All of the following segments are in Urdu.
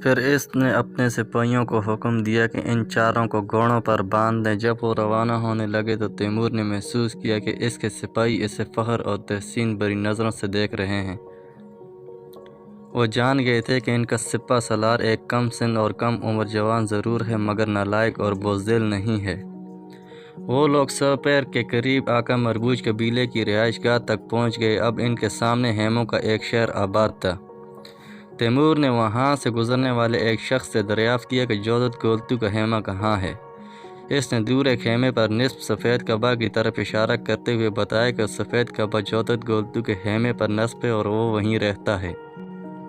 پھر اس نے اپنے سپاہیوں کو حکم دیا کہ ان چاروں کو گھوڑوں پر باندھ دیں۔ جب وہ روانہ ہونے لگے تو تیمور نے محسوس کیا کہ اس کے سپاہی اسے فخر اور تحسین بھری نظروں سے دیکھ رہے ہیں۔ وہ جان گئے تھے کہ ان کا سپہ سالار ایک کم سن اور کم عمر جوان ضرور ہے، مگر نالائق اور بزدل نہیں ہے۔ وہ لوگ سپیر کے قریب آقا مربوج قبیلے کی رہائش گاہ تک پہنچ گئے۔ اب ان کے سامنے خیموں کا ایک شہر آباد تھا۔ تیمور نے وہاں سے گزرنے والے ایک شخص سے دریافت کیا کہ جودت گولتو کا خیمہ کہاں ہے۔ اس نے دور ایک خیمے پر نصب سفید قبا کی طرف اشارہ کرتے ہوئے بتایا کہ سفید قبا جودت گولتو کے خیمے پر نصب ہے اور وہ وہیں رہتا ہے۔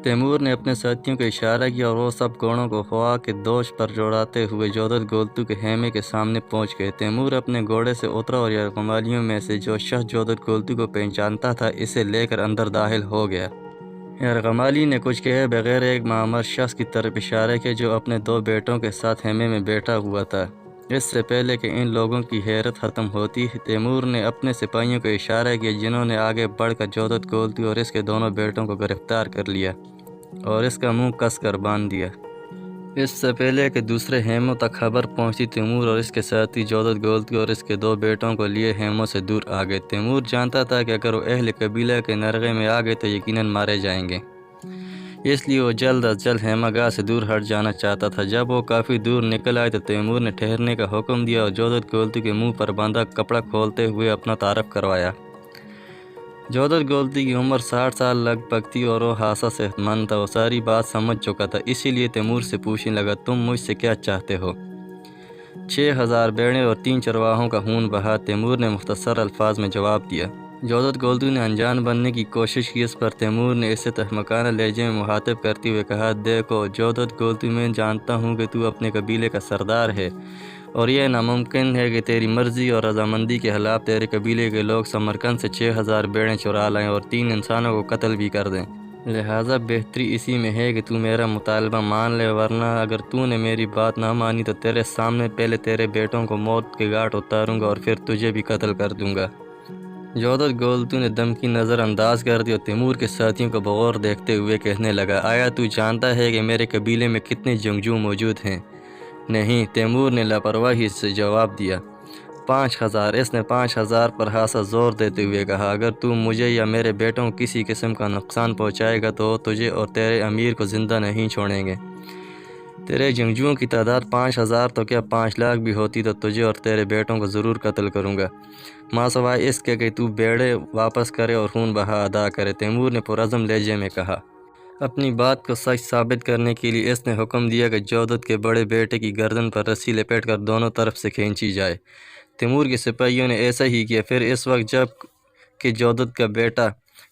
تیمور نے اپنے ساتھیوں کو اشارہ کیا اور وہ سب گھوڑوں کو خواہ کے دوش پر دوڑاتے ہوئے جودت گولتو کے خیمے کے سامنے پہنچ گئے۔ تیمور اپنے گھوڑے سے اترا اور یرغمالیوں میں سے جو شخص جودت گولتو کو پہچانتا تھا اسے لے کر اندر داخل ہو گیا۔ یرغمالی نے کچھ کہے بغیر ایک معمر شخص کی طرف اشارہ کیا جو اپنے 2 بیٹوں کے ساتھ خیمے میں بیٹھا ہوا تھا۔ اس سے پہلے کہ ان لوگوں کی حیرت ختم ہوتی، تیمور نے اپنے سپاہیوں کو اشارہ کیا جنہوں نے آگے بڑھ کر جودت گولتو اور اس کے دونوں بیٹوں کو گرفتار کر لیا اور اس کا منہ کس کر باندھ دیا۔ اس سے پہلے کہ دوسرے خیموں تک خبر پہنچتی، تیمور اور اس کے ساتھی جودت گولتو اور اس کے 2 بیٹوں کو لیے خیموں سے دور آ گئے۔ تیمور جانتا تھا کہ اگر وہ اہل قبیلہ کے نرغے میں آ گئے تو یقیناً مارے جائیں گے، اس لیے وہ جلد از جلد خیمہ گاہ سے دور ہٹ جانا چاہتا تھا۔ جب وہ کافی دور نکل آئے تو تیمور نے ٹھہرنے کا حکم دیا اور جودت گولتو کے منہ پر باندھا کپڑا کھولتے ہوئے اپنا تعارف کروایا۔ جودت گولتو کی عمر 60 سال لگ بھگ تھی اور وہ خاصا صحت مند تھا۔ وہ ساری بات سمجھ چکا تھا، اسی لیے تیمور سے پوچھنے لگا، تم مجھ سے کیا چاہتے ہو؟ 6000 بھیڑیں اور 3 چرواہوں کا خون بہا، تیمور نے مختصر الفاظ میں جواب دیا۔ جودت گولتو نے انجان بننے کی کوشش کی، اس پر تیمور نے اسے تہمکانہ لہجے میں مخاطب کرتے ہوئے کہا، دیکھو جودت گولتو، میں جانتا ہوں کہ تو اپنے قبیلے کا سردار ہے اور یہ ناممکن ہے کہ تیری مرضی اور رضامندی کے خلاف تیرے قبیلے کے لوگ سمرقند سے 6000 بھیڑیں چرا لائیں اور 3 انسانوں کو قتل بھی کر دیں۔ لہٰذا بہتری اسی میں ہے کہ تو میرا مطالبہ مان لے، ورنہ اگر تو نے میری بات نہ مانی تو تیرے سامنے پہلے تیرے بیٹوں کو موت کے گھاٹ اتاروں گا اور پھر تجھے بھی قتل کر دوں گا۔ جودت گولتو نے دھمکی نظر انداز کر دی اور تیمور کے ساتھیوں کو بغور دیکھتے ہوئے کہنے لگا، آیا تو جانتا ہے کہ میرے قبیلے میں کتنے جنگجو موجود ہیں؟ نہیں، تیمور نے لاپرواہی سے جواب دیا۔ 5000۔ اس نے 5000 پر خاصا زور دیتے ہوئے کہا، اگر تو مجھے یا میرے بیٹوں کو کسی قسم کا نقصان پہنچائے گا تو تجھے اور تیرے امیر کو زندہ نہیں چھوڑیں گے۔ تیرے جنگجوؤں کی تعداد 5000 تو کیا 5 لاکھ بھی ہوتی تو تجھے اور تیرے بیٹوں کو ضرور قتل کروں گا، ماسوائے اس کے کہ تو بیڑے واپس کرے اور خون بہا ادا کرے، تیمور نے پرعزم لہجے میں کہا۔ اپنی بات کو سچ ثابت کرنے کے لیے اس نے حکم دیا کہ جودت کے بڑے بیٹے کی گردن پر رسی لپیٹ کر دونوں طرف سے کھینچی جائے۔ تیمور کے سپاہیوں نے ایسا ہی کیا۔ پھر اس وقت جب کہ جودت کا بیٹا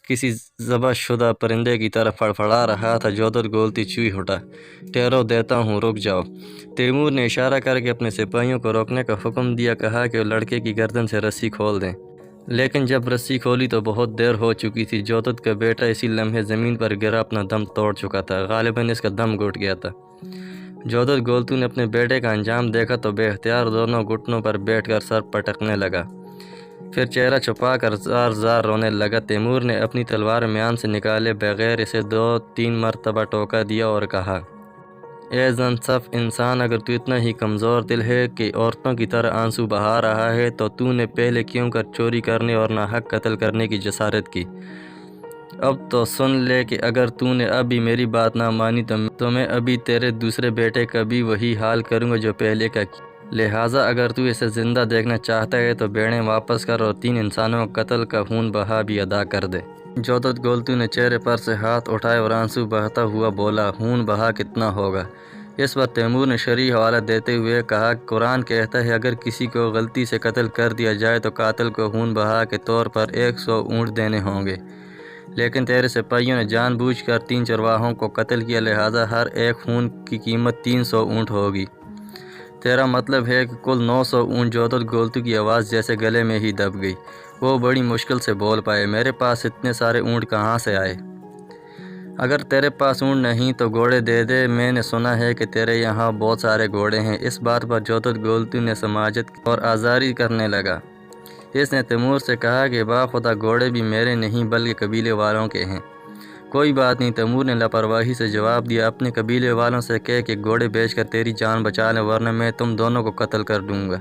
کسی ذبح شدہ پرندے کی طرح فڑفڑا رہا تھا، جودت گولتو چیخ اٹھا، ٹھہرو، دیتا ہوں، رک جاؤ۔ تیمور نے اشارہ کر کے اپنے سپاہیوں کو روکنے کا حکم دیا، کہا کہ وہ لڑکے کی گردن سے رسی کھول دیں۔ لیکن جب رسی کھولی تو بہت دیر ہو چکی تھی۔ جودت کا بیٹا اسی لمحے زمین پر گرا اپنا دم توڑ چکا تھا، غالباً اس کا دم گھٹ گیا تھا۔ جودت گولتو نے اپنے بیٹے کا انجام دیکھا تو بے اختیار دونوں گھٹنوں پر بیٹھ کر سر پٹکنے لگا، پھر چہرہ چھپا کر زار زار رونے لگا۔ تیمور نے اپنی تلوار میان سے نکالے بغیر اسے 2-3 مرتبہ ٹوکا دیا اور کہا، اے زن صف انسان، اگر تو اتنا ہی کمزور دل ہے کہ عورتوں کی طرح آنسو بہا رہا ہے تو نے پہلے کیوں کر چوری کرنے اور ناحق قتل کرنے کی جسارت کی؟ اب تو سن لے کہ اگر تو نے اب بھی میری بات نہ مانی تو میں ابھی تیرے دوسرے بیٹے کا بھی وہی حال کروں گا جو پہلے کا کیا۔ لہٰذا اگر تو اسے زندہ دیکھنا چاہتا ہے تو بیڑیں واپس کر اور 3 انسانوں کا قتل کا خون بہا بھی ادا کر دے۔ جودت گولتو نے چہرے پر سے ہاتھ اٹھائے اور آنسو بہتا ہوا بولا، خون بہا کتنا ہوگا؟ اس پر تیمور نے شرعی حوالہ دیتے ہوئے کہا، قرآن کہتا ہے اگر کسی کو غلطی سے قتل کر دیا جائے تو قاتل کو خون بہا کے طور پر 100 اونٹ دینے ہوں گے، لیکن تیرے سپاہیوں نے جان بوجھ کر 3 چرواہوں کو قتل کیا، لہٰذا ہر ایک خون کی قیمت 300 اونٹ ہوگی۔ تیرا مطلب ہے کہ کل 900 اونٹ؟ جودت گولتو کی آواز جیسے گلے میں ہی دب گئی۔ وہ بڑی مشکل سے بول پائے، میرے پاس اتنے سارے اونٹ کہاں سے آئے؟ اگر تیرے پاس اونٹ نہیں تو گھوڑے دے دے، میں نے سنا ہے کہ تیرے یہاں بہت سارے گھوڑے ہیں۔ اس بات پر جودت گولتو نے سماجت اور آزاری کرنے لگا۔ اس نے تیمور سے کہا کہ باخدا گھوڑے بھی میرے نہیں بلکہ قبیلے والوں کے ہیں۔ کوئی بات نہیں، تیمور نے لاپرواہی سے جواب دیا، اپنے قبیلے والوں سے کہہ کہ گھوڑے بیچ کر تیری جان بچا لیں ورنہ میں تم دونوں کو قتل کر دوں گا۔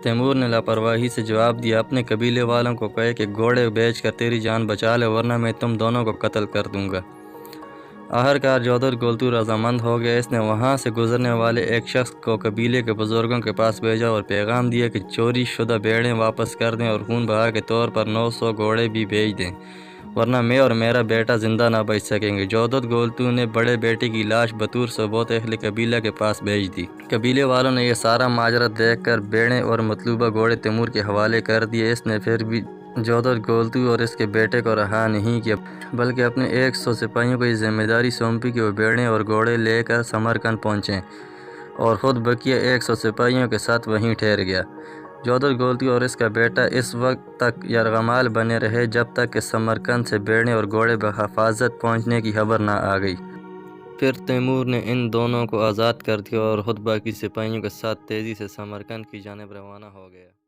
تیمور نے لاپرواہی سے جواب دیا، اپنے قبیلے والوں کو کہے کہ گھوڑے بیچ کر تیری جان بچا لے ورنہ میں تم دونوں کو قتل کر دوں گا۔ آخرکار جودھر گولتو رضامند ہو گیا۔ اس نے وہاں سے گزرنے والے ایک شخص کو قبیلے کے بزرگوں کے پاس بھیجا اور پیغام دیا کہ چوری شدہ بھیڑیں واپس کر دیں اور خون بہا کے طور پر 900 گھوڑے بھی بھیج دیں، ورنہ میں اور میرا بیٹا زندہ نہ بچ سکیں گے۔ جودھر گولتو نے بڑے بیٹے کی لاش بطور ثبوت اہل قبیلہ کے پاس بھیج دی۔ قبیلے والوں نے یہ سارا ماجرا دیکھ کر بیڑیں اور مطلوبہ گھوڑے تیمور کے حوالے کر دیے۔ اس نے پھر بھی جودھر گولتو اور اس کے بیٹے کو رہا نہیں کیا، بلکہ اپنے 100 سپاہیوں کو یہ ذمہ داری سونپی کہ وہ بیڑیں اور گھوڑے لے کر سمرقند پہنچیں، اور خود بقیہ 100 سپاہیوں کے ساتھ وہیں ٹھہر گیا۔ جودھر گولتو اور اس کا بیٹا اس وقت تک یرغمال بنے رہے جب تک کہ سمرقند سے بیڑیں اور گھوڑے بحفاظت پہنچنے کی خبر نہ آ گئی۔ پھر تیمور نے ان دونوں کو آزاد کر دیا اور خود باقی سپاہیوں کے ساتھ تیزی سے سمرقند کی جانب روانہ ہو گیا۔